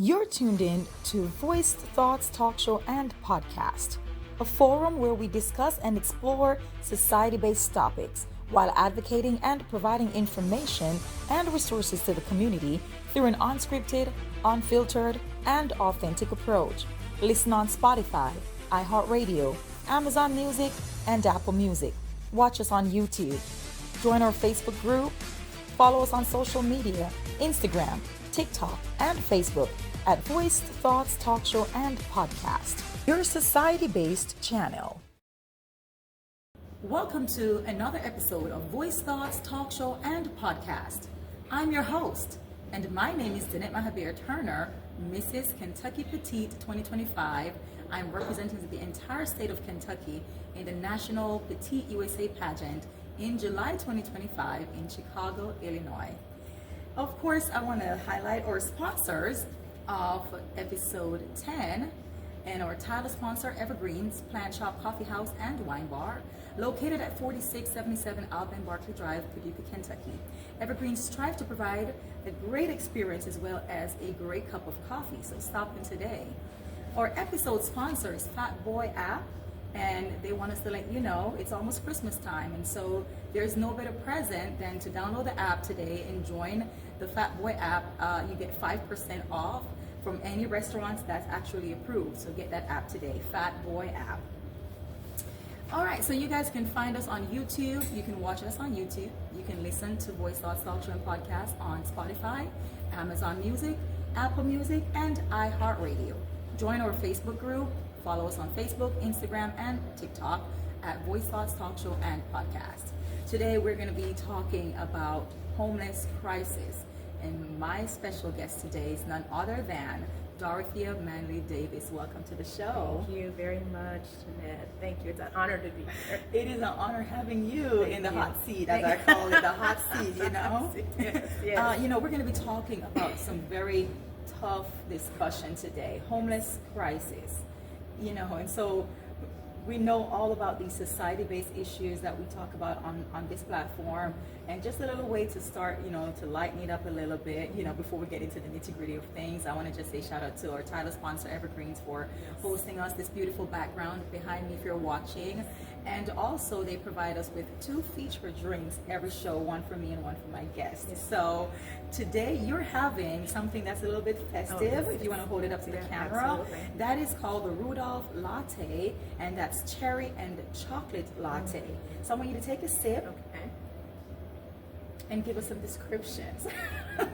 You're tuned in to Voiced Thoughts Talk Show and Podcast, a forum where we discuss and explore society-based topics while advocating and providing information and resources to the community through an unscripted, unfiltered, and authentic approach. Listen on Spotify, iHeartRadio, Amazon Music, and Apple Music. Watch us on YouTube. Join our Facebook group. Follow us on social media, Instagram, TikTok, and Facebook at Voiced Thoughts Talk Show and Podcast, your society-based channel. Welcome to another episode of Voiced Thoughts Talk Show and Podcast. I'm your host, and my name is Danette Mahabeer-Turner, Mrs. Kentucky Petite 2025. I'm representing the entire state of Kentucky in the National Petite USA pageant in July 2025 in Chicago, Illinois. Of course, I want to highlight our sponsors of episode 10 and our title sponsor, Evergreen's Plant Shop Coffee House and Wine Bar, located at 4677 Alban Barkley Drive, Paducah, Kentucky. Evergreen strive to provide a great experience as well as a great cup of coffee, so stop in today. Our episode sponsor is Fat Boy app, and they want us to let you know it's almost Christmas time, and so there's no better present than to download the app today and join the Fat Boy app. You get 5% off from any restaurants that's actually approved, so get that app today, Fat Boy app. All right, so you guys can find us on YouTube. You can watch us on YouTube. You can listen to Voice Thoughts Talk Show and Podcast on Spotify, Amazon Music, Apple Music, and iHeartRadio. Join our Facebook group. Follow us on Facebook, Instagram, and TikTok at Voice Thoughts Talk Show and Podcast. Today we're going to be talking about homeless crisis, and my special guest today is none other than Dorothea Manley-Davis. Welcome to the show. Thank you very much, Danette. Thank you. It's an honor to be here. It is an honor having you in the hot seat, as I call it, the hot seat, you know? Yes. We're going to be talking about some very tough discussion today, homeless crisis. And so we know all about these society-based issues that we talk about on this platform, and just a little way to start, to lighten it up a little bit, before we get into the nitty-gritty of things. I want to just say shout out to our title sponsor, Evergreens, for hosting us, this beautiful background behind me if you're watching. And also they provide us with 2 featured drinks every show, one for me and one for my guests. So today you're having something that's a little bit festive, if you want to hold it up to the camera. Absolutely. That is called the Rudolph Latte, and that's cherry and chocolate latte. So I want you to take a sip. Okay. And give us some descriptions.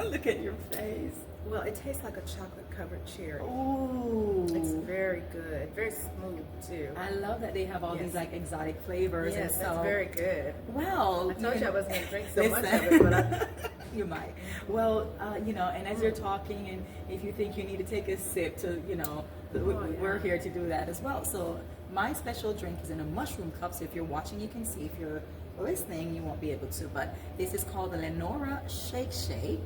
Look at your face. Well, it tastes like a chocolate-covered cherry. Ooh. It's very good. Very smooth, too. I love that they have all these like exotic flavors. Yes, and so, that's very good. Well, I told you I wasn't going to drink so listen. much of it, but you might. Well, and as you're talking, and if you think you need to take a sip to, we're here to do that as well. So my special drink is in a mushroom cup. So if you're watching, you can see. If you're listening, you won't be able to. But this is called the Lenora Shake Shake.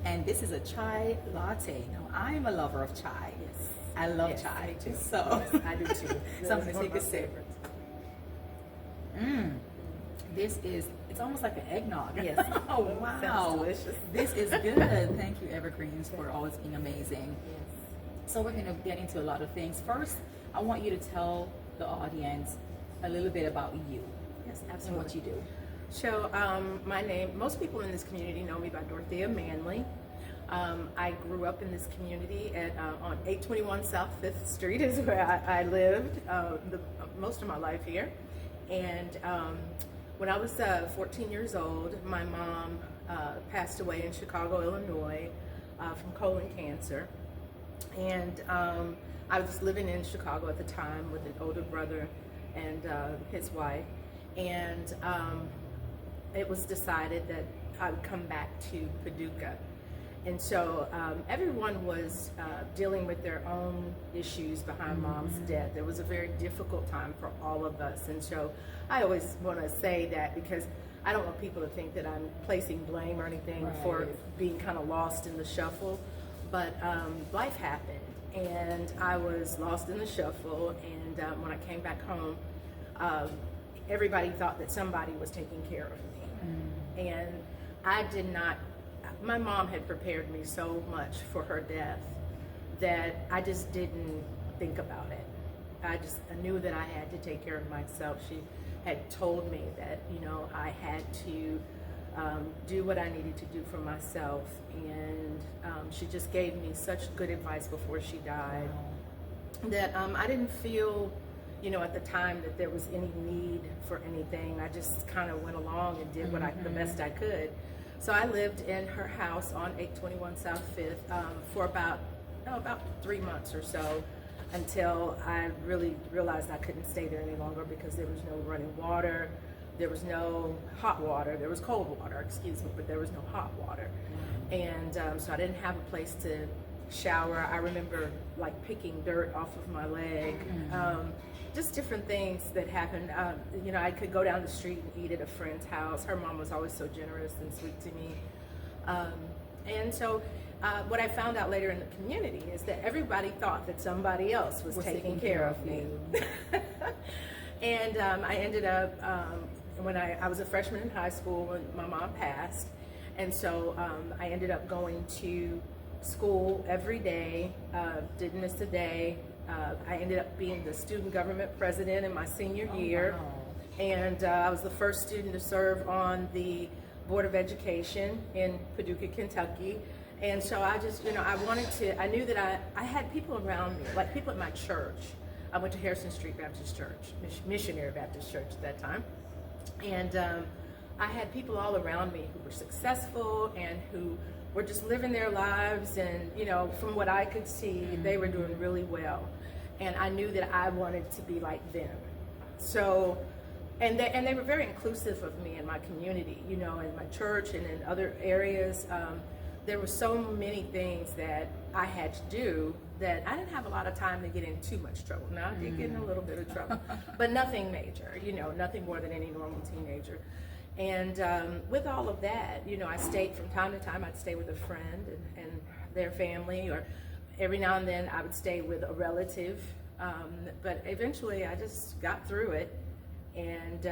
And this is a chai latte. Now, I'm a lover of chai. Yes. I love chai. Me too. So yes, I do too. So I'm going to take a sip. It's almost like an eggnog. Yes. Oh, wow. Sounds delicious. This is good. Thank you, Evergreens, for always being amazing. Yes. So we're going to get into a lot of things. First, I want you to tell the audience a little bit about you. Yes, And absolutely. what you do. So, my name, most people in this community know me by Dorothea Manley. I grew up in this community on 821 South 5th Street is where I lived most of my life here. And when I was 14 years old, my mom passed away in Chicago, Illinois, from colon cancer. And I was living in Chicago at the time with an older brother and his wife. And it was decided that I would come back to Paducah. And so everyone was dealing with their own issues behind Mom's death. It was a very difficult time for all of us. And so I always want to say that because I don't want people to think that I'm placing blame or anything for being kind of lost in the shuffle. But life happened, and I was lost in the shuffle. And when I came back home, everybody thought that somebody was taking care of me. And I did not, my mom had prepared me so much for her death that I just didn't think about it. I knew that I had to take care of myself. She had told me that, I had to do what I needed to do for myself. And she just gave me such good advice before she died that I didn't feel, at the time that there was any need for anything. I just kind of went along and did the best I could. So I lived in her house on 821 South 5th for about 3 months or so, until I really realized I couldn't stay there any longer because there was no running water, there was no hot water, there was cold water, but there was no hot water. And so I didn't have a place to shower. I remember like picking dirt off of my leg, just different things that happened. I could go down the street and eat at a friend's house. Her mom was always so generous and sweet to me. And so what I found out later in the community is that everybody thought that somebody else was taking care of me. And I ended up, when I was a freshman in high school when my mom passed, and so I ended up going to school every day, didn't miss a day. I ended up being the student government president in my senior year. Wow. And I was the first student to serve on the Board of Education in Paducah, Kentucky. And so I just, I knew that I had people around me, like people at my church. I went to Harrison Street Baptist Church, Missionary Baptist Church at that time. And I had people all around me who were successful and who were just living their lives. And, from what I could see, they were doing really well. And I knew that I wanted to be like them. So, and they were very inclusive of me in my community, in my church and in other areas. There were so many things that I had to do that I didn't have a lot of time to get in too much trouble. Now, I did get in a little bit of trouble, but nothing major, nothing more than any normal teenager. And with all of that, I stayed from time to time. I'd stay with a friend and their family, or every now and then I would stay with a relative. But eventually I just got through it and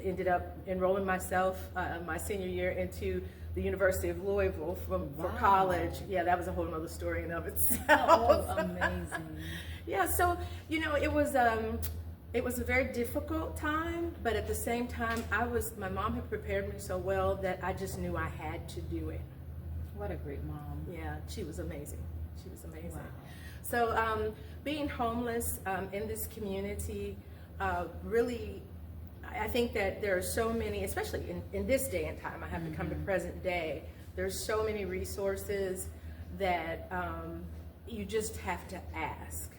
ended up enrolling myself my senior year into the University of Louisville for college. Yeah, that was a whole other story in of itself. Oh, amazing. Yeah, so, it was a very difficult time, but at the same time, my mom had prepared me so well that I just knew I had to do it. What a great mom. Yeah, she was amazing. She was amazing. Wow. So being homeless in this community, really, I think that there are so many, especially in this day and time, I have to come to present day, there's so many resources that you just have to ask.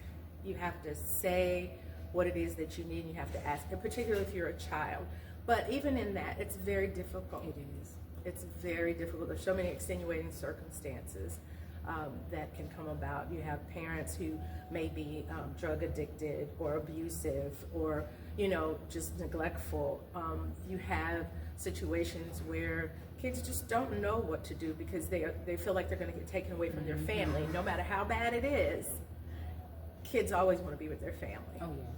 You have to say what it is that you need, and you have to ask, and particularly if you're a child. But even in that, it's very difficult. It is. It's very difficult. There's so many extenuating circumstances that can come about. You have parents who may be drug addicted or abusive or, just neglectful. You have situations where kids just don't know what to do because they feel like they're going to get taken away from their family. No matter how bad it is, kids always want to be with their family. Oh, yes.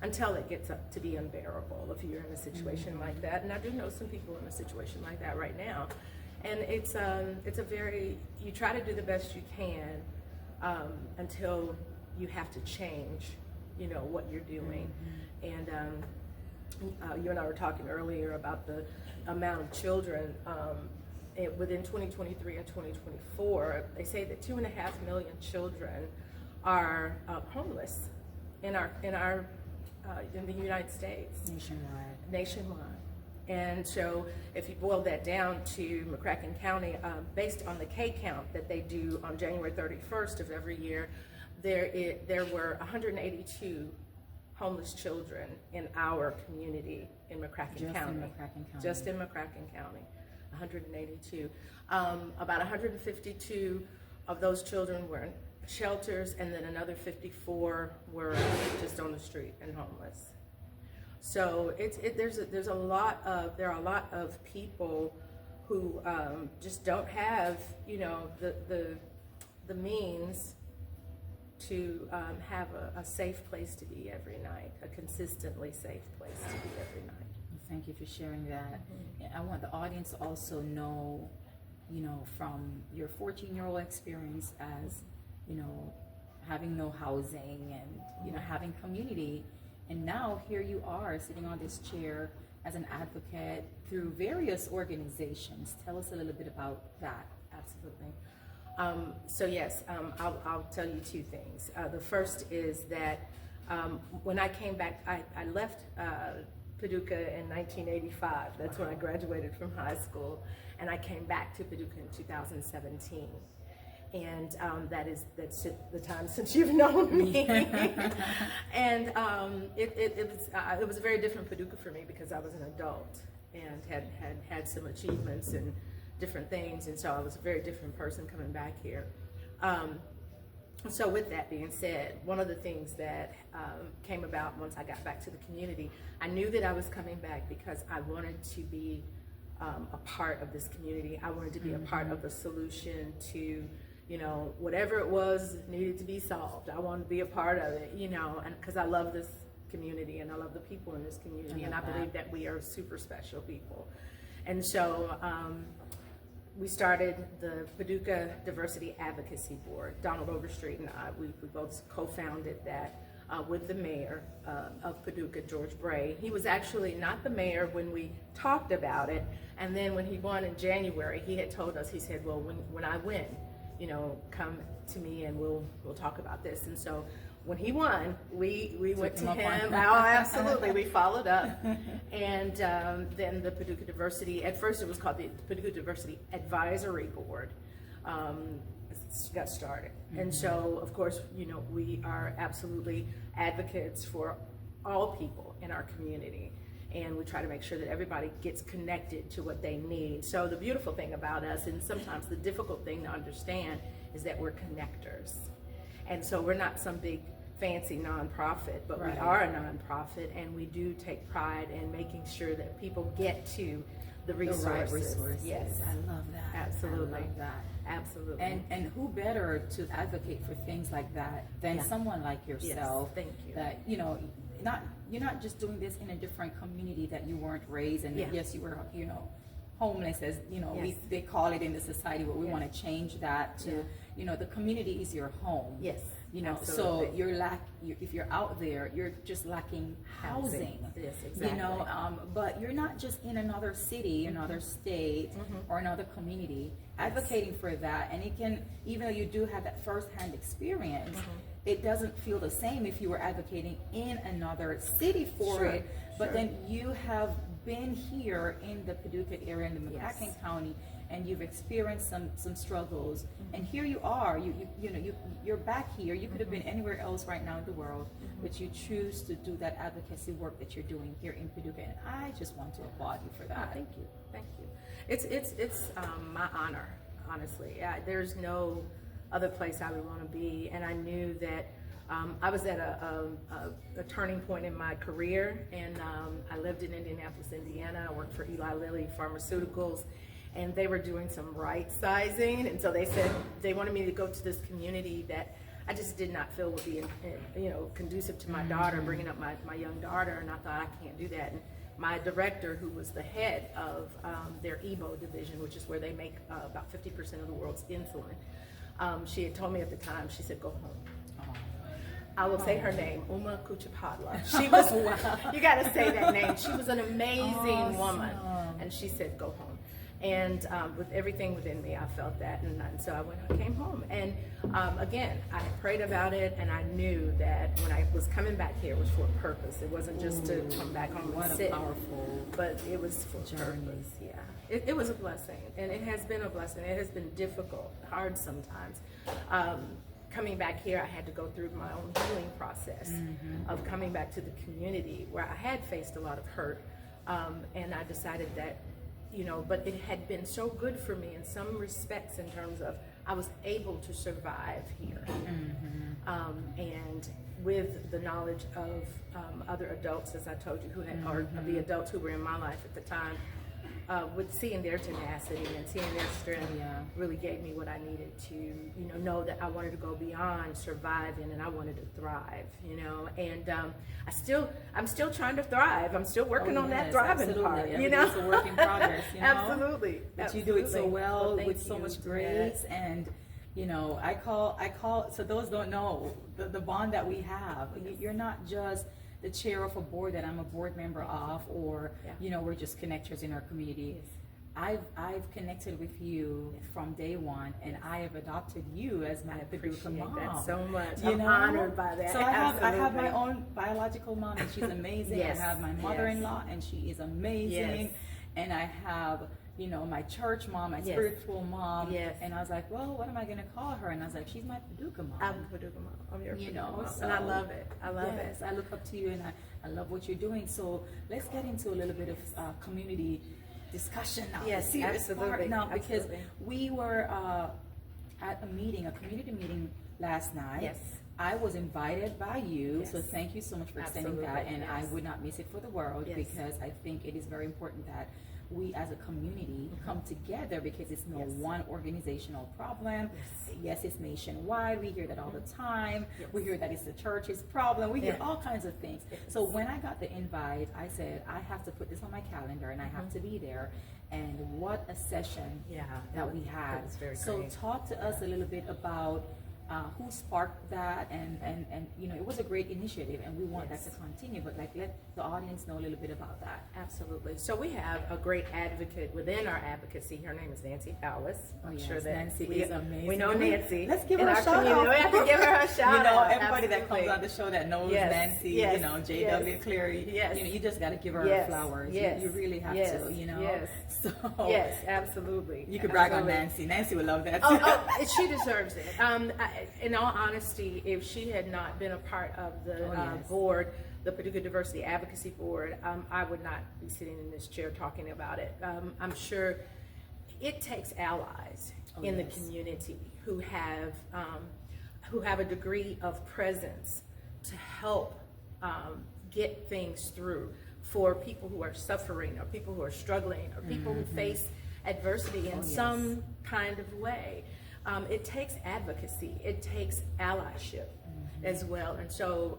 Until it gets up to be unbearable if you're in a situation like that. And I do know some people in a situation like that right now. And it's a very, you try to do the best you can until you have to change, what you're doing. And you and I were talking earlier about the amount of children within 2023 and 2024. They say that 2.5 million children are homeless in the United States. Nationwide. And so if you boil that down to McCracken County, based on the K count that they do on January 31st of every year, there were 182 homeless children in our community in McCracken County. Just in McCracken County, 182. About 152 of those children were in shelters, and then another 54 were just on the street and homeless. So there are a lot of people who just don't have the means to have a safe place to be every night, a consistently safe place to be every night. Thank you for sharing that. I want the audience to also know, from your 14-year-old experience as having no housing and, having community. And now here you are sitting on this chair as an advocate through various organizations. Tell us a little bit about that. Absolutely. So yes, I'll tell you two things. The first is that when I came back, I left Paducah in 1985. That's when I graduated from high school, and I came back to Paducah in 2017. And that's the time since you've known me. And it was a very different Paducah for me because I was an adult and had some achievements and different things, and so I was a very different person coming back here. So with that being said, one of the things that came about once I got back to the community, I knew that I was coming back because I wanted to be a part of this community. I wanted to be a part of the solution to, whatever it was needed to be solved. I wanted to be a part of it, and because I love this community and I love the people in this community, and I believe that we are super special people. And so we started the Paducah Diversity Advocacy Board. Donald Overstreet and I, we both co-founded that with the mayor of Paducah, George Bray. He was actually not the mayor when we talked about it, and then when he won in January, he had told us, he said, well, when I win, come to me and we'll talk about this. And so when he won, we went to him. Oh, absolutely. We followed up. And then the Paducah Diversity, at first it was called the Paducah Diversity Advisory Board, got started. And so, of course, we are absolutely advocates for all people in our community. And we try to make sure that everybody gets connected to what they need. So the beautiful thing about us, and sometimes the difficult thing to understand, is that we're connectors. And so we're not some big fancy nonprofit, but we are a nonprofit, and we do take pride in making sure that people get to the resources. The right resources. Yes, I love that. Absolutely. I love that. Absolutely. And who better to advocate for things like that than someone like yourself? Yes, thank you. That you're not just doing this in a different community that you weren't raised in. Yes, you were homeless, as they call it in the society, but we want to change that to the community is your home. Yes. So if you're out there, you're just lacking housing. Yes, exactly. But you're not just in another city, another state, or another community advocating for that. And it can, even though you do have that firsthand experience, it doesn't feel the same if you were advocating in another city for it. But then you have been here in the Paducah area, in the McCacken County, and you've experienced some struggles, and here you are. You're back here. You could have been anywhere else right now in the world, but you choose to do that advocacy work that you're doing here in Paducah, and I just want to applaud you for that. Oh, thank you. It's my honor, honestly. There's no other place I would want to be, and I knew that I was at a turning point in my career, and I lived in Indianapolis, Indiana. I worked for Eli Lilly Pharmaceuticals, and they were doing some right sizing, and so they said they wanted me to go to this community that I just did not feel would be conducive to my daughter, bringing up my young daughter, and I thought, I can't do that. And my director, who was the head of their EBO division, which is where they make about 50% of the world's insulin, she had told me at the time, she said, go home. I will say her name, Uma Kuchapadla. She was, you got to say that name. She was an amazing woman. And she said, go home. And with everything within me, I felt that. And so I came home. And again, I prayed about it, and I knew that when I was coming back here, it was for a purpose. It wasn't just to come back home and sit. Powerful, but it was for purpose. Yeah. It was a blessing. And it has been a blessing. It has been difficult, hard sometimes. Coming back here, I had to go through my own healing process of coming back to the community where I had faced a lot of hurt. And I decided that, but it had been so good for me in some respects in terms of I was able to survive here. And with the knowledge of other adults, as I told you, who had, or the adults who were in my life at the time, with seeing their tenacity and seeing their strength, really gave me what I needed to, know that I wanted to go beyond surviving, and I wanted to thrive, and I'm still trying to thrive. I'm still working on that thriving part, It's a work in progress, Absolutely. But you do it so well, with so much grace, and I call, so those don't know the bond that we have. You're not just the chair of a board that I'm a board member of, or, we're just connectors in our community. I've connected with you from day one, and I have adopted you as my Paducah mom. That so much. I'm honored by that. So I have my own biological mom, and she's amazing. Yes. I have my mother-in-law, and she is amazing. Yes. And I have, my church mom, my spiritual mom. Yes. And I was like, well, what am I going to call her? And I was like, she's my Paducah mom. I'm Paducah mom. I'm your Paducah mom. So, and I love it. I love it. I look up to you, and I love what you're doing. So let's get into a little bit of community discussion now. Yes, serious absolutely. part now, because Absolutely. we were at a community meeting last night. Yes. I was invited by you, Yes. so thank you so much for extending that, Absolutely, and I yes. would not miss it for the world, Yes. because I think it is very important that we as a community come together, because it's no Yes. one organizational problem. Yes. Yes, it's nationwide. We hear that all the time. Yes. We hear that it's the church's problem. We hear Yeah. all kinds of things. Yes. So when I got the invite, I said, I have to put this on my calendar, and I have to be there. And what a session that we had. That was very So great. talk to us a little bit about who sparked that, and it was a great initiative, and we want Yes. that to continue, but let the audience know a little bit about that. Absolutely. So we have a great advocate within our advocacy. Her name is Nancy Powers. I'm yes, sure that Nancy we, is amazing. We know Nancy. Let's give in her a our shout community. out. We have to give her a shout out. Everybody that comes Absolutely. on the show that knows Yes, Nancy, yes, J.W. yes, Cleary, yes. you just got to give her Yes, flowers. yes, You really have yes, to, yes. So Yes, absolutely. you could brag on Absolutely. Nancy. Nancy would love that. She deserves it. In all honesty, if she had not been a part of the yes. board, the Paducah Diversity Advocacy Board, I would not be sitting in this chair talking about it. I'm sure it takes allies in the yes. community who have a degree of presence to help get things through for people who are suffering, or people who are struggling, or people who face adversity in some kind of way. It takes advocacy. It takes allyship as well. And so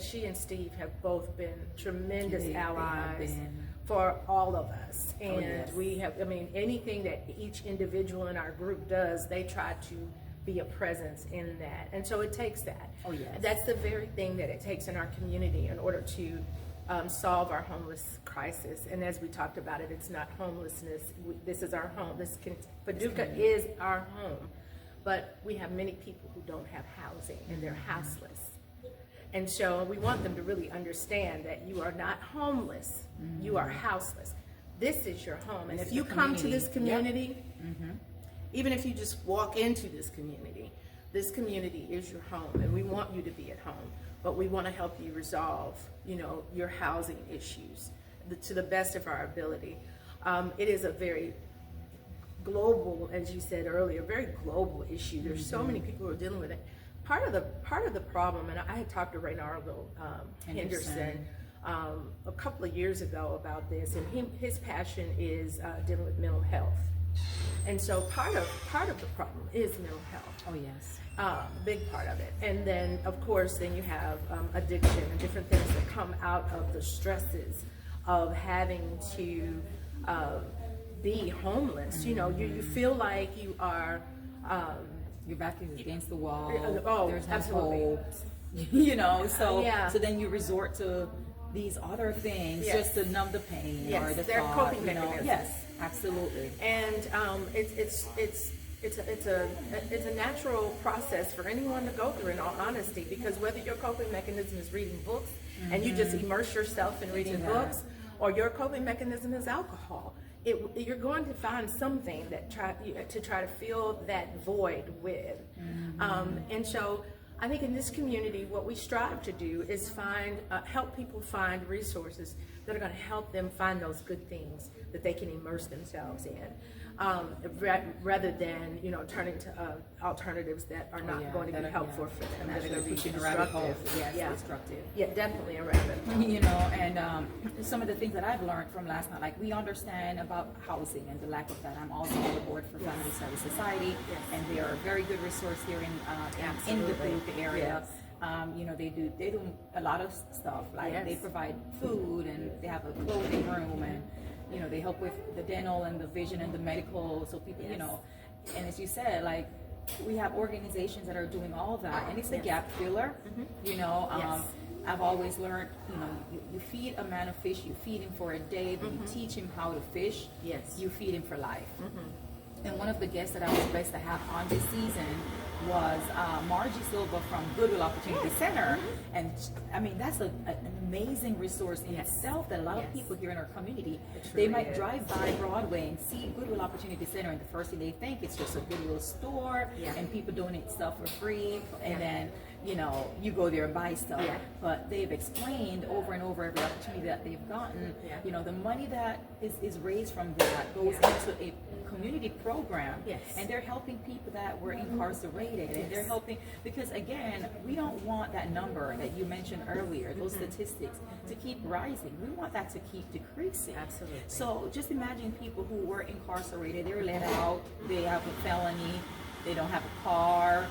she and Steve have both been tremendous They have allies been. for all of us. And yes. we have, anything that each individual in our group does, they try to be a presence in that. And so it takes that. Oh, yes. That's the very thing that it takes in our community in order to solve our homeless crisis. And as we talked about it, it's not homelessness. This is our home. Paducah is our home. But we have many people who don't have housing, and they're houseless. And so we want them to really understand that you are not homeless. You are houseless. This is your home. And if you come to this community, even if you just walk into this community is your home, and we want you to be at home. But we want to help you resolve, your housing issues to the best of our ability. It is a very global, as you said earlier, very global issue. There's so many people who are dealing with it. Part of the problem, and I had talked to Reynaldo Henderson a couple of years ago about this, and his passion is dealing with mental health. And so part of the problem is mental health. Oh yes. Big part of it. And then, of course, then you have addiction and different things that come out of the stresses of having to be homeless. You feel like you are... Your back is against the wall. There's no absolutely. hope. So then you resort to these other things just to numb the pain or the they're thought. coping mechanisms. Yes, absolutely. And it's a natural process for anyone to go through, in all honesty, because whether your coping mechanism is reading books and you just immerse yourself in reading books, or your coping mechanism is alcohol, you're going to find something that try to fill that void with. And so I think in this community, what we strive to do is help people find resources that are going to help them find those good things that they can immerse themselves in, rather than turning to alternatives that are not going to be helpful for them. That are going to be destructive. Destructive. Yeah, definitely a rabbit hole. And some of the things that I've learned from last night, like we understand about housing and the lack of that. I'm also on the board for Family Service Society, and they are a very good resource here in the Paducah area. They do a lot of stuff, like they provide food, and they have a clothing room, and they help with the dental and the vision and the medical, so people and as you said, like we have organizations that are doing all that, and it's a gap filler. You know, Yes. I've always learned, you know, you feed a man a fish, you feed him for a day, then you teach him how to fish. Yes. You feed him for life. And one of the guests that I was blessed to have on this season was Margie Silva from Goodwill Opportunity Center. And I mean, that's an amazing resource in itself that a lot of people here in our community, they might drive by Broadway and see Goodwill Opportunity Center, and the first thing they think it's just a Goodwill store and people donate stuff for free, and then, you know, you go there and buy stuff. But they've explained over and over every opportunity that they've gotten, you know, the money that is raised from that goes into a community program, and they're helping people that were incarcerated, and they're helping, because again, we don't want that number that you mentioned earlier, those statistics, to keep rising. We want that to keep decreasing. Absolutely. So just imagine people who were incarcerated, they were let out, they have a felony, they don't have a car,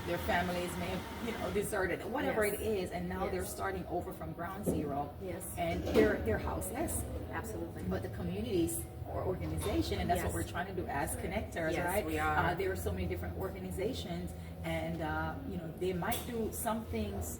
their families may have, you know, deserted, whatever it is, and now they're starting over from ground zero, and they're houseless. Absolutely. But the communities or organization, and that's what we're trying to do as connectors, right? We are. There are so many different organizations, and you know, they might do some things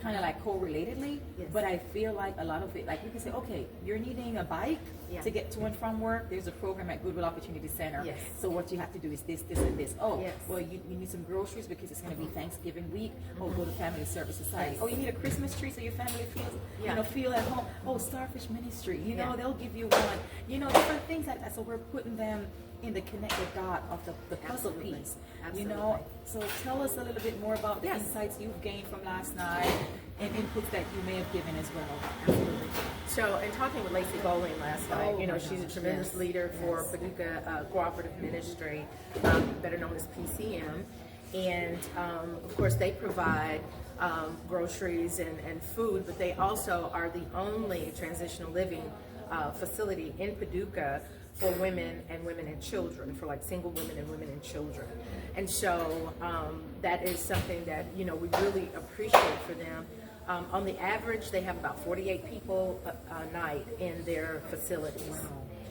kind of like correlatedly, but I feel like a lot of it, like we can say, okay, you're needing a bike to get to and from work. There's a program at Goodwill Opportunity Center. So what you have to do is this, this, and this. Oh, well, you need some groceries because it's going to be Thanksgiving week. Oh, go to Family Service Society. Oh, you need a Christmas tree so your family feels, you know, feel at home. Oh, Starfish Ministry. You know, they'll give you one. You know, different things like that. So we're putting them in the connected dot of the puzzle piece. You know, so tell us a little bit more about the insights you've gained from last night and inputs that you may have given as well. Absolutely. So, in talking with Lacey Bowling last night, you know, she's a tremendous leader for Paducah Cooperative Ministry, better known as PCM. And, of course, they provide groceries and food, but they also are the only transitional living facility in Paducah for women and children, for like single women and women and children. And so that is something that, you know, we really appreciate for them. On the average, they have about 48 people a night in their facilities.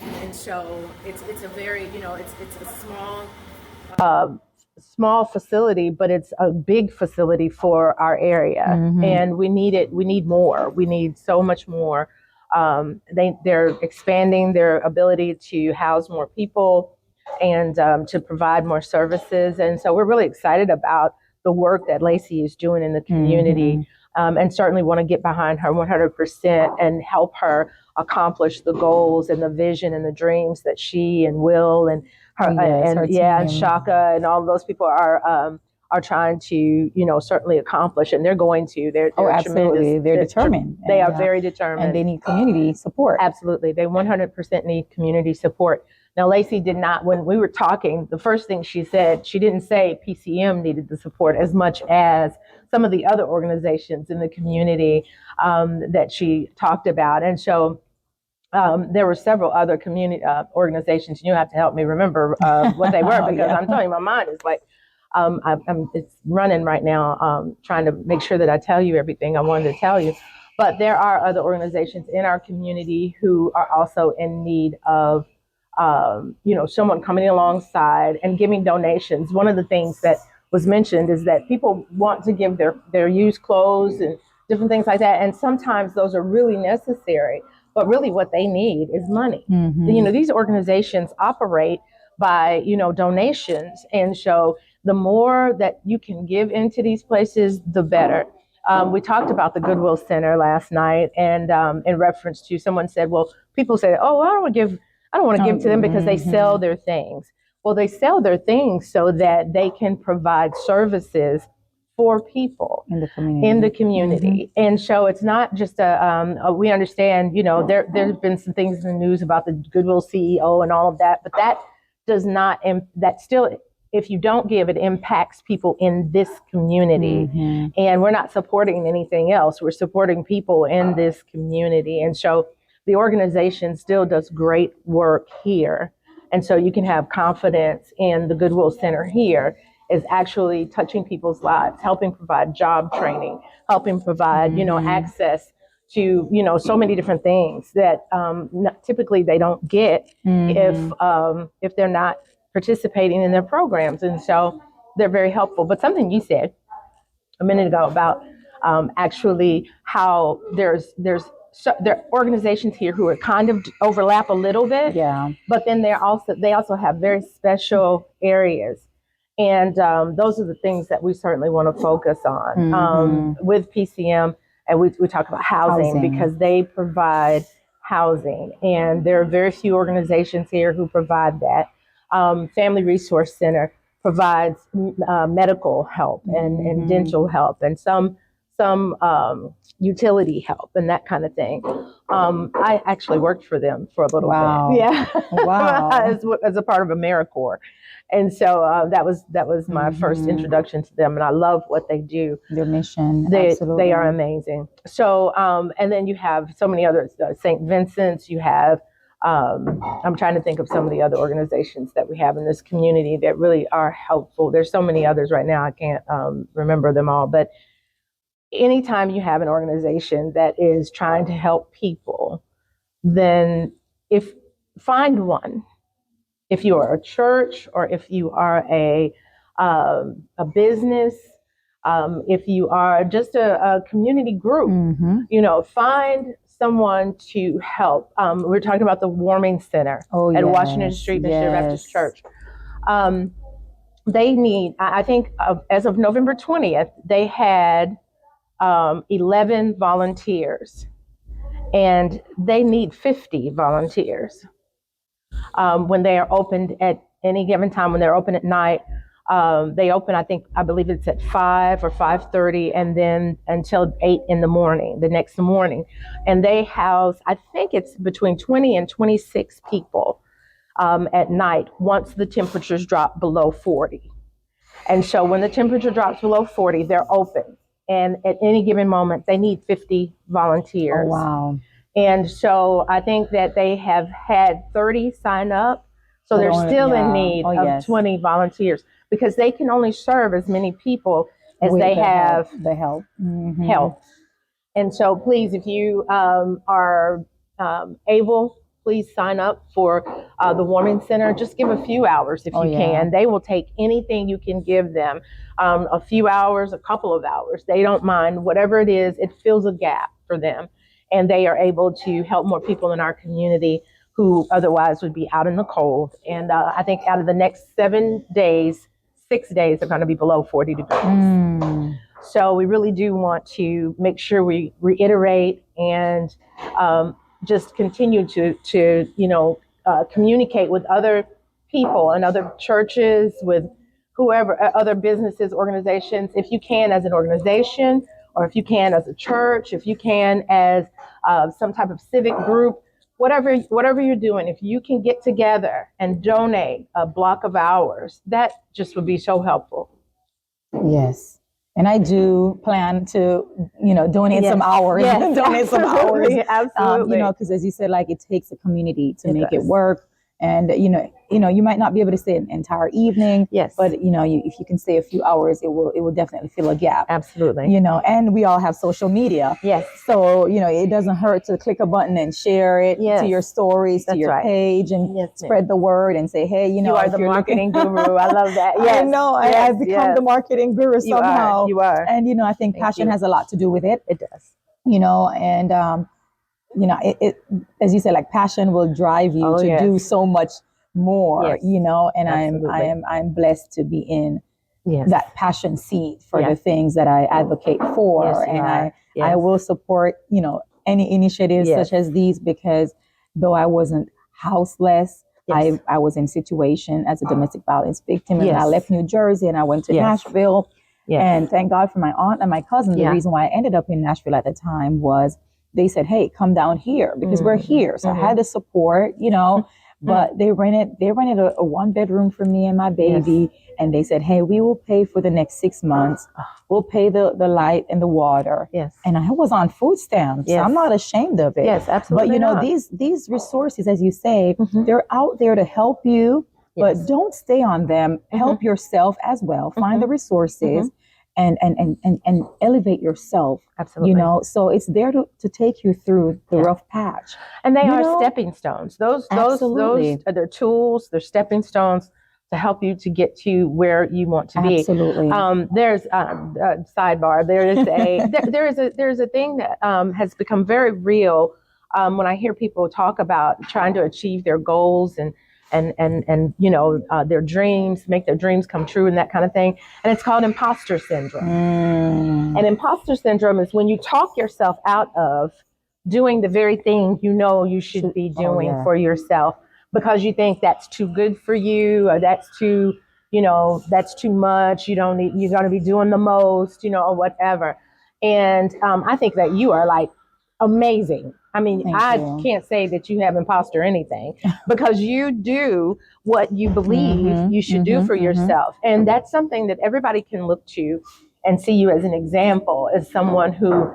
And so it's a very, you know, it's a small facility, but it's a big facility for our area. And we need more. We need so much more. They're expanding their ability to house more people and to provide more services. And so we're really excited about the work that Lacey is doing in the community, and certainly want to get behind her 100% and help her accomplish the goals and the vision and the dreams that she and Will and her and Shaka and all of those people are trying to, you know, certainly accomplish, and they're going to. They're absolutely. They're determined. They are very determined. And they need community support. Absolutely. They 100% need community support. Now, Lacey did not, when we were talking, the first thing she said, she didn't say PCM needed the support as much as some of the other organizations in the community that she talked about. And so there were several other community organizations. You have to help me remember what they were, because I'm telling you, my mind is like, it's running right now, trying to make sure that I tell you everything I wanted to tell you. But there are other organizations in our community who are also in need of, you know, someone coming alongside and giving donations. One of the things that was mentioned is that people want to give their used clothes and different things like that. And sometimes those are really necessary, but really what they need is money. You know, these organizations operate by, you know, donations. And so the more that you can give into these places, the better. We talked about the Goodwill Center last night, and in reference to, someone said, well, people say, oh, I don't want to give to them because they sell their things. Well, they sell their things so that they can provide services for people in the community. And so it's not just we understand, you know, there's been some things in the news about the Goodwill CEO and all of that, but that does not, that still, if you don't give, it impacts people in this community. And we're not supporting anything else. We're supporting people in this community. And so the organization still does great work here. And so you can have confidence in the Goodwill Center here is actually touching people's lives, helping provide job training, helping provide, you know, access to, you know, so many different things that typically they don't get if they're not participating in their programs. And so they're very helpful. But something you said a minute ago about actually how there are organizations here who are kind of overlap a little bit. Yeah. But then they also have very special areas. And those are the things that we certainly want to focus on with PCM. And we talk about housing because they provide housing. And there are very few organizations here who provide that. Family Resource Center provides medical help and dental help and some utility help and that kind of thing. I actually worked for them for a little bit. Yeah. Wow. as a part of AmeriCorps. And so that was my first introduction to them, and I love what they do. Their mission, they are amazing. So, and then you have so many others. St. Vincent's. You have. I'm trying to think of some of the other organizations that we have in this community that really are helpful. There's so many others right now. I can't remember them all, but anytime you have an organization that is trying to help people, then find one. If you are a church or if you are a business, if you are just a community group, find someone to help. We're talking about the Warming Center at Washington Street Missionary Baptist Church. They need, I think, as of November 20th, they had 11 volunteers, and they need 50 volunteers. When they are opened at any given time, when they're open at night, they open, I believe it's at 5 or 5:30, and then until 8 in the morning, the next morning. And they house, I think it's between 20 and 26 people at night once the temperatures drop below 40. And so when the temperature drops below 40, they're open. And at any given moment, they need 50 volunteers. Oh, wow. And so I think that they have had 30 sign up. So they're still in need of 20 volunteers because they can only serve as many people as they have the help. Help. And so please, if you are able, please sign up for the Warming Center. Just give a few hours if you can. They will take anything you can give them. A few hours, a couple of hours. They don't mind. Whatever it is, it fills a gap for them. And they are able to help more people in our community who otherwise would be out in the cold. And I think out of the next 7 days, 6 days are going to be below 40 degrees. So we really do want to make sure we reiterate and just continue to communicate with other people and other churches, with whoever, other businesses, organizations, if you can as an organization, or if you can as a church, if you can as some type of civic group, whatever you're doing, if you can get together and donate a block of hours, that just would be so helpful. Yes. And I do plan to, donate some hours. Yes, donate some hours. Absolutely. Because as you said, like it takes a community to make it work. And, you might not be able to stay an entire evening. Yes. But, if you can stay a few hours, it will definitely fill a gap. Absolutely. And we all have social media. Yes. So, it doesn't hurt to click a button and share it to your stories, to your page, and spread the word and say, hey, you are the marketing guru. I love that. Yes. I know. I've become the marketing guru somehow. You are. And, I think passion has a lot to do with it. It does. And, it as you said, like passion will drive you to do so much more, and I'm blessed to be in that passion seat for the things that I advocate for. And I will support, any initiatives such as these, because though I wasn't houseless, I was in situation as a domestic violence victim, and I left New Jersey and I went to Nashville. And thank God for my aunt and my cousin. The reason why I ended up in Nashville at the time was they said, hey, come down here because we're here. So I had the support, but they rented a 1-bedroom for me and my baby. And they said, hey, we will pay for the next 6 months. We'll pay the light and the water. Yes. And I was on food stamps. Yes. I'm not ashamed of it. Yes, absolutely. But these resources, as you say, they're out there to help you, but don't stay on them. Help yourself as well. Find the resources. And elevate yourself. Absolutely. So it's there to take you through the rough patch. And they are stepping stones. Those are their tools, they're stepping stones to help you to get to where you want to be. Absolutely. There's a sidebar. There's a thing that has become very real when I hear people talk about trying to achieve their goals and their dreams, make their dreams come true and that kind of thing. And it's called imposter syndrome. And imposter syndrome is when you talk yourself out of doing the very thing you should be doing for yourself, because you think that's too good for you, or that's too much. You're going to be doing the most, or whatever. And I think that you are like amazing. I mean, I can't say that you have imposter anything, because you do what you believe you should do for yourself. And that's something that everybody can look to and see you as an example, as someone who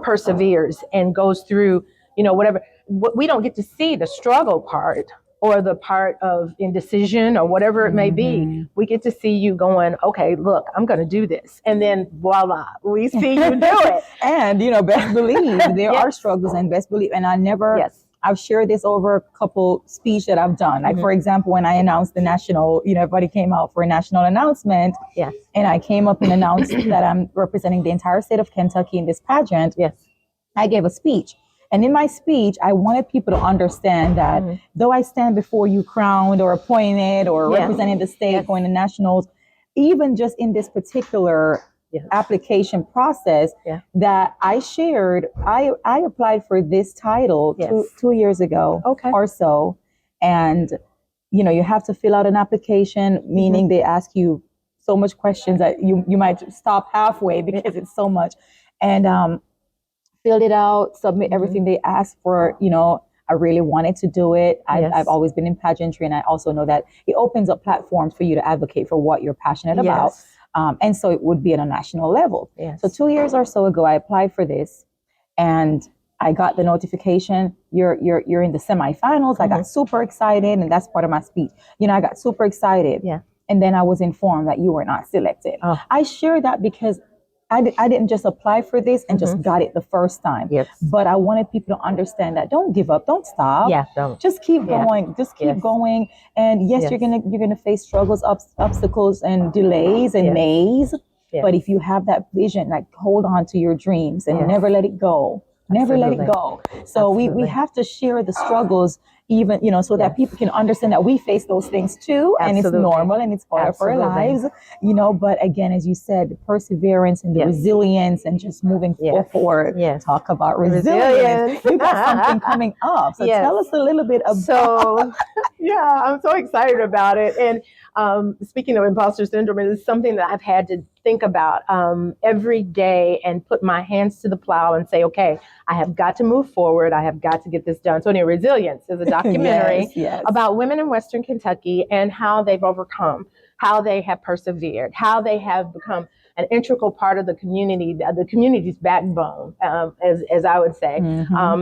perseveres and goes through, whatever. We don't get to see the struggle part or the part of indecision or whatever it may be. We get to see you going, okay, look, I'm going to do this. And then voila, we see you do it. And, best believe there are struggles, and best believe. And I've shared this over a couple speech that I've done. Like, for example, when I announced the national, everybody came out for a national announcement. Yes. And I came up and announced that I'm representing the entire state of Kentucky in this pageant. Yes. I gave a speech. And in my speech, I wanted people to understand that though I stand before you crowned or appointed or representing the state, going to nationals, even just in this particular application process that I shared, I applied for this title 2 years ago or so. And, you have to fill out an application, meaning they ask you so much questions that you might stop halfway because it's so much. And filled it out, submit everything they asked for. I really wanted to do it. I've always been in pageantry, and I also know that it opens up platforms for you to advocate for what you're passionate about. And so it would be at a national level. So 2 years or so ago, I applied for this, and I got the notification, you're in the semifinals. I got super excited, and that's part of my speech. I got super excited. And then I was informed that you were not selected. I share that because I didn't just apply for this and just got it the first time. But I wanted people to understand that don't give up, don't stop. Don't. Just keep going. Just keep going. And you're gonna face struggles, obstacles, and delays and nays. But if you have that vision, like, hold on to your dreams and never let it go. Never let it go. So we have to share the struggles, even, so that people can understand that we face those things too. And it's normal and it's part of our lives, but again, as you said, the perseverance and the resilience and just moving forward. Talk about resilience. You got something coming up. So tell us a little bit about. So, I'm so excited about it. And speaking of imposter syndrome, it is something that I've had to think about every day and put my hands to the plow and say, okay, I have got to move forward. I have got to get this done. So anyway, Resilience is a documentary about women in Western Kentucky and how they've overcome, how they have persevered, how they have become an integral part of the community. The community's backbone, as I would say,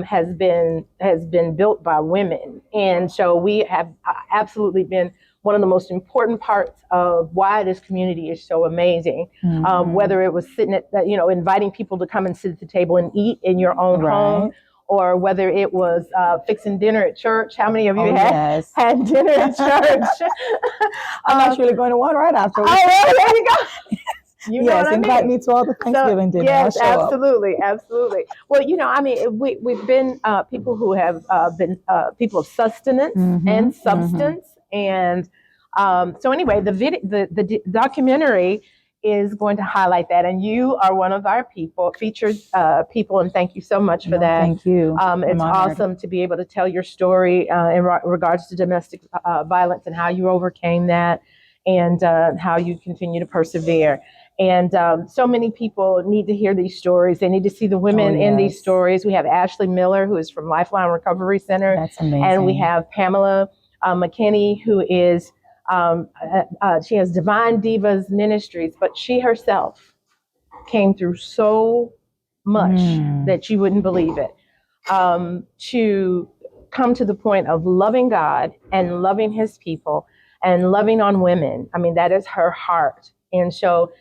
has been built by women. And so we have absolutely been one of the most important parts of why this community is so amazing. Whether it was sitting at, inviting people to come and sit at the table and eat in your own home, or whether it was fixing dinner at church. How many of you had dinner at church? I'm actually going to one right after. Oh, well, there you go. You know what I mean? Invite me to all the Thanksgiving dinner. Yes, absolutely. Well, we've been people who have been people of sustenance and substance. And so anyway, the documentary is going to highlight that, and you are one of our featured people, and thank you so much for that. Thank you. It's awesome to be able to tell your story in regards to domestic violence and how you overcame that, and how you continue to persevere. And so many people need to hear these stories. They need to see the women in these stories. We have Ashley Miller, who is from Lifeline Recovery Center. That's amazing. And we have Pamela McKinney, who is, she has Divine Divas Ministries, but she herself came through so much that you wouldn't believe it, to come to the point of loving God and loving his people and loving on women. I mean, that is her heart. And so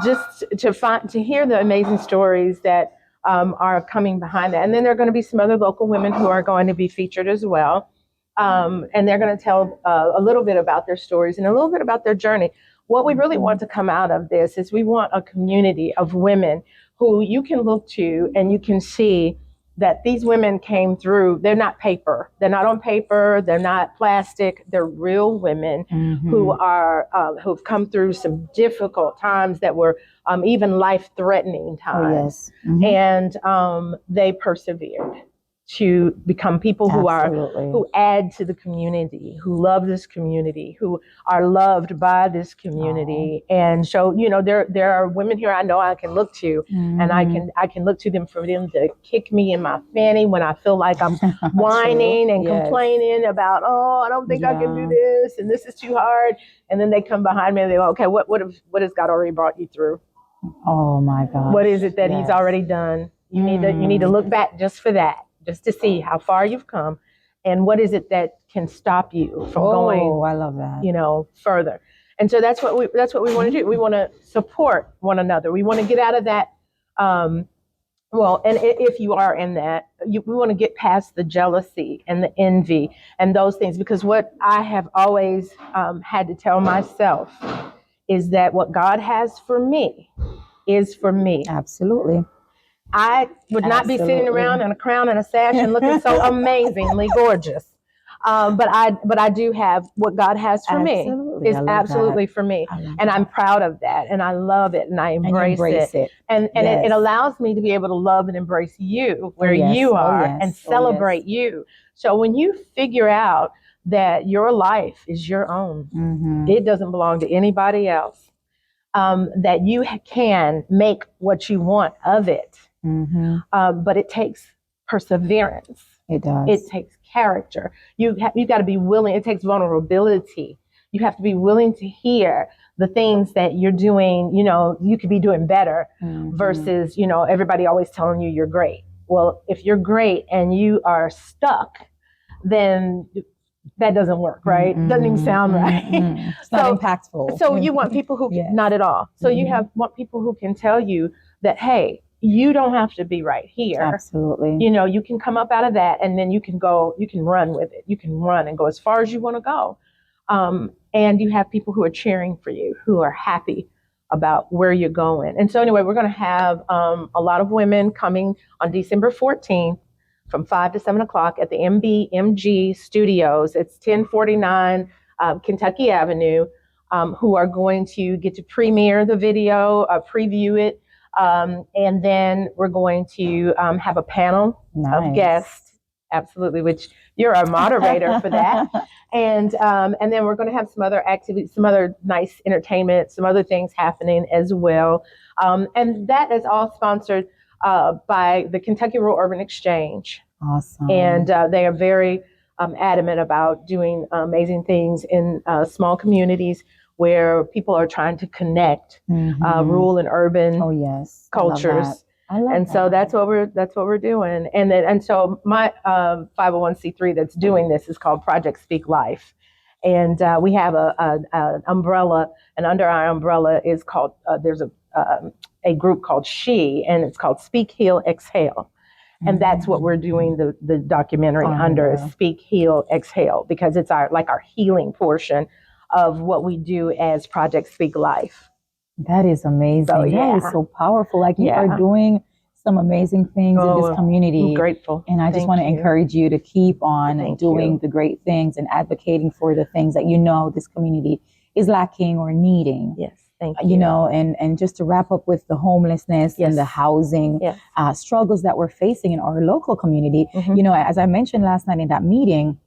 just to hear the amazing stories that are coming behind that. And then there are going to be some other local women who are going to be featured as well. and they're going to tell a little bit about their stories and a little bit about their journey. What we really want to come out of this is we want a community of women who you can look to and you can see that these women came through. They're not paper. They're not on paper. They're not plastic. They're real women who've come through some difficult times that were even life-threatening times. Oh, yes. And they persevered to become people who add to the community, who love this community, who are loved by this community. And so, there are women here I know I can look to, and I can look to them for them to kick me in my fanny when I feel like I'm whining and complaining about, I don't think I can do this, and this is too hard. And then they come behind me and they go, okay, what has God already brought you through? Oh my God. What is it that He's already done? You need to look back just for that. Just to see how far you've come, and what is it that can stop you from going. I love that. Further. And so that's what we want to do. We want to support one another. We want to get out of that. And if you are in that, we want to get past the jealousy and the envy and those things, because what I have always had to tell myself is that what God has for me is for me. Absolutely. I would not be sitting around in a crown and a sash and looking so amazingly gorgeous. But I do have what God has for me is absolutely for me. And I'm proud of that. And I love it. And I embrace it. And it allows me to be able to love and embrace you where you are and celebrate you. So when you figure out that your life is your own, it doesn't belong to anybody else, that you can make what you want of it. But it takes perseverance. It does. It takes character. You've got to be willing. It takes vulnerability. You have to be willing to hear the things that you're doing. You could be doing better versus, everybody always telling you you're great. Well, if you're great and you are stuck, then that doesn't work, right? Doesn't even sound right. It's not impactful. So you want people who, not at all. So you want people who can tell you that, hey, you don't have to be right here. Absolutely. You can come up out of that, and then you can run with it. You can run and go as far as you want to go. And you have people who are cheering for you, who are happy about where you're going. And so anyway, we're going to have a lot of women coming on December 14th from 5 to 7 o'clock at the MBMG Studios. It's 1049 Kentucky Avenue, who are going to get to premiere the video, preview it. And then we're going to have a panel of guests, absolutely, which you're our moderator for that. And then we're going to have some other activities, some other nice entertainment, some other things happening as well. And that is all sponsored by the Kentucky Rural Urban Exchange. Awesome. And they are very adamant about doing amazing things in small communities where people are trying to connect rural and urban cultures. I love and that. So that's what we're doing. And so my 501c3 that's doing this is called Project Speak Life. And we have an umbrella, and under our umbrella is called, there's a group called SHE, and it's called Speak, Heal, Exhale. And that's what we're doing the documentary under, is Speak, Heal, Exhale, because it's our healing portion of what we do as Project Speak Life. That is amazing. So, That is so powerful. You are doing some amazing things in this community. I'm grateful. And I just want to encourage you to keep on doing the great things and advocating for the things that this community is lacking or needing. Yes. Thank you. And just to wrap up with the homelessness and the housing struggles that we're facing in our local community, as I mentioned last night in that meeting,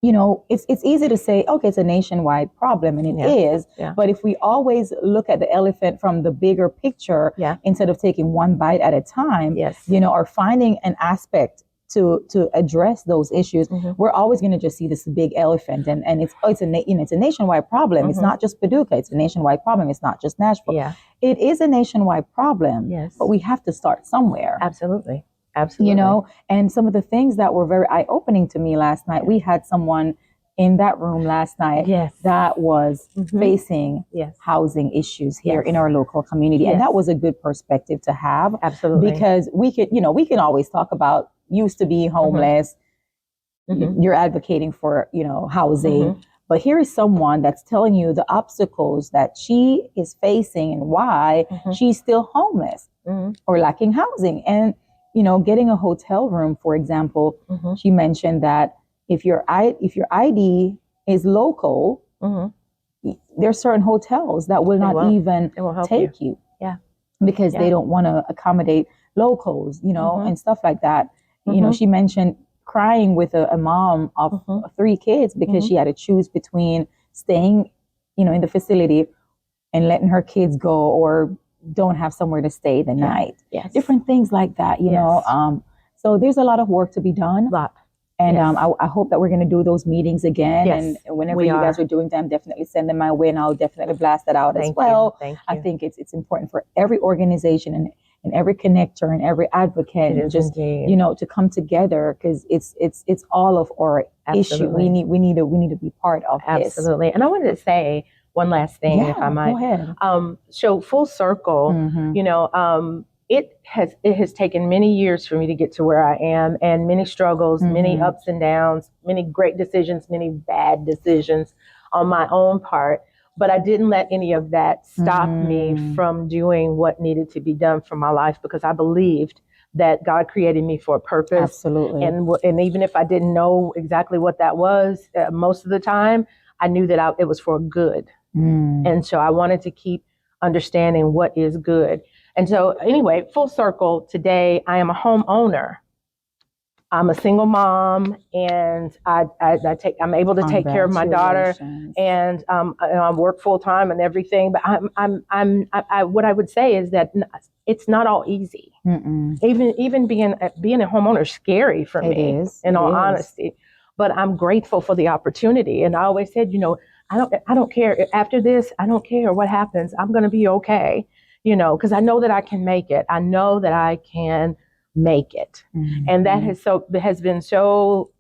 it's easy to say, okay, it's a nationwide problem, and it is. Yeah. But if we always look at the elephant from the bigger picture, instead of taking one bite at a time, or finding an aspect to address those issues, we're always going to just see this big elephant, and it's a nationwide problem. It's not just Paducah; it's a nationwide problem. It's not just Nashville. Yeah. It is a nationwide problem. Yes. But we have to start somewhere. Absolutely. Absolutely. And some of the things that were very eye-opening to me last night, we had someone in that room last night that was facing housing issues here in our local community. And that was a good perspective to have. Absolutely. Because we can always talk about used to be homeless, you're advocating for, housing. But here is someone that's telling you the obstacles that she is facing and why she's still homeless or lacking housing. And, getting a hotel room, for example, she mentioned that if your ID is local, there's certain hotels that will not even take you. Yeah. Because they don't want to accommodate locals, and stuff like that. She mentioned crying with a mom of 3 kids because she had to choose between staying, in the facility and letting her kids go or don't have somewhere to stay the night. Yes. Different things like that, know. So there's a lot of work to be done. And I hope that we're going to do those meetings again. Yes, and whenever you guys are doing them, definitely send them my way and I'll definitely blast that out as well. Thank you. I think it's important for every organization and every connector and every advocate and just, to come together because it's all of our issue. We need to be part of this. Absolutely. And I wanted to say one last thing, if I might. Go ahead. So full circle, it has taken many years for me to get to where I am, and many struggles, many ups and downs, many great decisions, many bad decisions on my own part. But I didn't let any of that stop me from doing what needed to be done for my life, because I believed that God created me for a purpose. Absolutely. And even if I didn't know exactly what that was, most of the time, I knew that it was for good. And so I wanted to keep understanding what is good. And so anyway, full circle, today I am a homeowner. I'm a single mom, and I'm able to take care of my daughter, and I work full time and everything. But what I would say is that it's not all easy. Even being a homeowner is scary for me, in all honesty. But I'm grateful for the opportunity, and I always said, I don't care after this. I don't care what happens. I'm going to be okay, because I know that I can make it. I know that I can make it. And that has been so,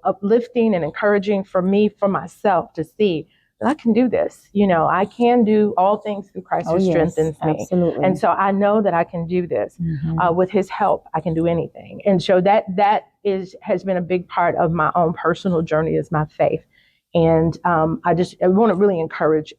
uplifting and encouraging for me, for myself, to see that I can do this. I can do all things through Christ who strengthens me. Absolutely. And so I know that I can do this. With his help, I can do anything. And so that has been a big part of my own personal journey, is my faith. And I want to really encourage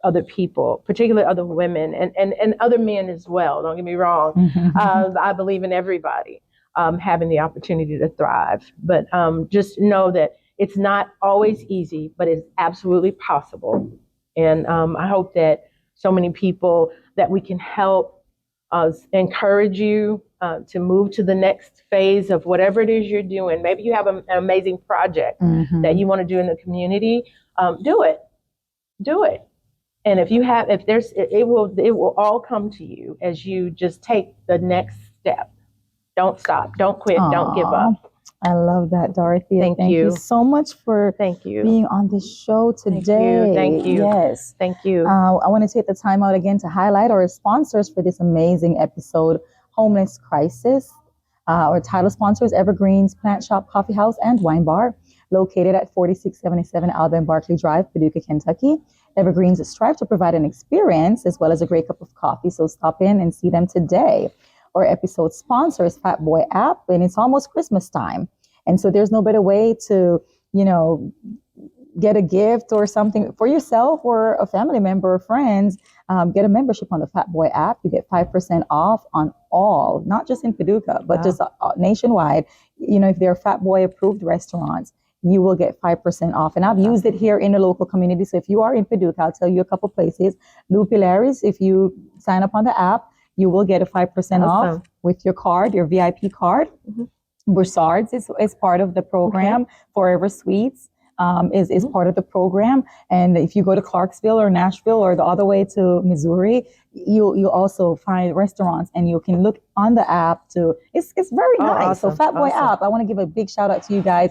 other people, particularly other women and other men as well. Don't get me wrong. I believe in everybody having the opportunity to thrive. But just know that it's not always easy, but it's absolutely possible. And I hope that so many people that we can help encourage you to move to the next phase of whatever it is you're doing. Maybe you have an amazing project that you want to do in the community. Do it. And it will all come to you as you just take the next step. Don't stop. Don't quit. Don't give up. I love that, Dorothea. Thank you so much for being on this show today. Thank you. Yes. Thank you. I want to take the time out again to highlight our sponsors for this amazing episode: Homeless Crisis. Our title sponsors: Evergreens Plant Shop, Coffee House, and Wine Bar, located at 4677 Alvin Barkley Drive, Paducah, Kentucky. Evergreens strive to provide an experience as well as a great cup of coffee, so stop in and see them today. Our episode sponsors Fat Boy app, and it's almost Christmas time. And so there's no better way to, get a gift or something for yourself or a family member or friends. Get a membership on the Fat Boy app. You get 5% off on all, not just in Paducah, but just nationwide. If they're Fat Boy approved restaurants, you will get 5% off. And I've used it here in the local community. So if you are in Paducah, I'll tell you a couple places. Lou Pilaris, if you sign up on the app, you will get a 5% off with your card, your VIP card. Broussard's is part of the program. Forever Sweets is part of the program. And if you go to Clarksville or Nashville or the other way to Missouri, you'll also find restaurants, and you can look on the app too. It's very nice. Awesome. So Fat Boy app, I want to give a big shout out to you guys,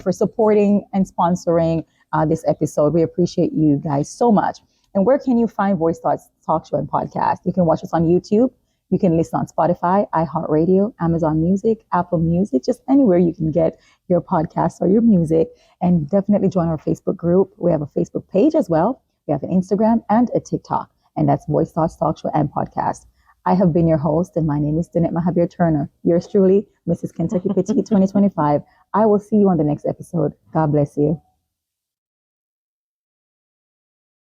for supporting and sponsoring this episode. We appreciate you guys so much. And where can you find Voice Thoughts Talk Show and Podcast? You can watch us on YouTube. You can listen on Spotify, iHeartRadio, Amazon Music, Apple Music, just anywhere you can get your podcasts or your music. And definitely join our Facebook group. We have a Facebook page as well. We have an Instagram and a TikTok. And that's Voice Thoughts Talk Show and Podcast. I have been your host, and my name is Danette Mahabeer-Turner. Yours truly, Mrs. Kentucky Petite 2025. I will see you on the next episode. God bless you.